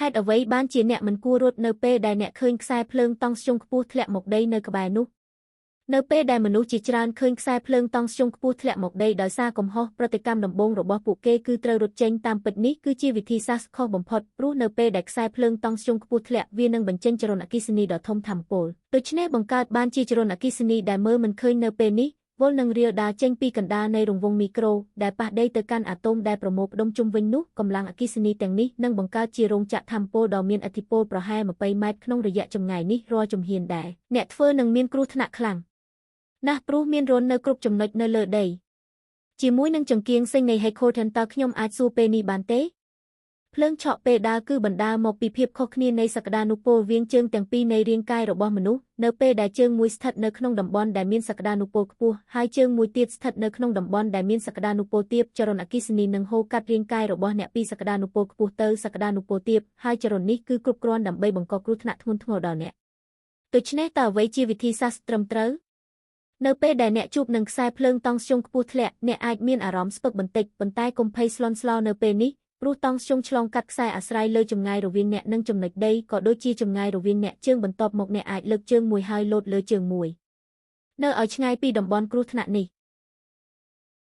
ហេតុអ្វីបានជាអ្នកមិនគួររត់នៅពេលដែលអ្នកឃើញខ្សែភ្លើងតង់ស្យុងខ្ពស់ធ្លាក់មកដីនៅក្បែរនោះនៅពេលដែលមនុស្សជាច្រើនឃើញខ្សែភ្លើងតង់ស្យុងខ្ពស់ធ្លាក់មកដីដោយសារកំហុសប្រតិកម្មដំបូងរបស់ពួកគេគឺត្រូវរត់ចេញតាមពិតនេះគឺជាវិធីសាស្ត្រខុសបំផុតព្រោះនៅពេលដែលខ្សែភ្លើងតង់ស្យុងខ្ពស់ធ្លាក់វានឹងបញ្ចេញចរន្តអគ្គិសនីដ៏ធំថាមពលដូច្នេះបង្កើតបានជាចរន្តអគ្គិសនីដែលមើលមិនឃើញនៅពេលនេះវល់នឹងរាលដាលចេញពីកណ្ដាលនៃរង្វង់មីក្រូដែលប៉ះដីទៅកាន់អាតូមដែលប្រមូលផ្ដុំជុំវិញនោះកម្លាំងអគ្គិសនីទាំងនេះនឹងបង្កើតជារោងចក្រថាមពលដ៏មានឥទ្ធិពលប្រហែល20ម៉ែត្រក្នុងរយៈចម្ងាយនេះរាល់ជំហានដែលអ្នកធ្វើនឹងមានគ្រោះថ្នាក់ខ្លាំងណាស់ព្រោះមានរន្ធនៅគ្រប់ចំណុចនៅលើដីជាមួយនឹងចង្គៀងសេញនៃ Heikoten តើខ្ញុំអាចសួរពេលនេះបានទេភ្លើងឆក់ពេលដើរគឺបណ្ដាលមកពីភាពខុសគ្នានៃសក្តានុពលវាងជើងទាំងពីរនៃរាងកាយរបស់មនុស្សនៅពេលដែលជើងមួយស្ថិតនៅក្នុងតំបន់ដែលមានសក្តានុពលខ្ពស់ហើយជើងមួយទៀតស្ថិតនៅក្នុងតំបន់ដែលមានសក្តានុពលទាបចរន្តអគ្គិសនីនឹងហូរកាត់រាងកាយរបស់អ្នកពីសក្តានុពលខ្ពស់ទៅសក្តានុពលទាបហើយចរន្តនេះគឺគ្រប់គ្រាន់ដើម្បីបង្កគ្រោះថ្នាក់ធ្ងន់ធ្ងរដល់អ្នកដូច្នេះតើអ្វីជាវិធីសាស្ត្រត្រឹមត្រូវនៅពេលដែលអ្នកជួបនឹងខ្សែភ្លើងតង់ស្យុងខ្ពស់ធ្លាក់អ្នកអាចមានអារម្មណ៍ស្ពឹកបន្តិចប៉ុន្តែកុំភ័យស្លន់ស្លោនៅពេលនេះព្រោះតង់ស្យុងឆ្លងកាត់ខ្សែអាស្រ័យលើចម្ងាយរវាងអ្នកនិងចំណុចដីក៏ដូចជាចម្ងាយរវាងអ្នកជើងបន្ទាប់មកអ្នកអាចលើកជើងមួយហើយលោតលើជើងមួយនៅឲ្យឆ្ងាយពីតំបន់គ្រោះថ្នាក់នេះ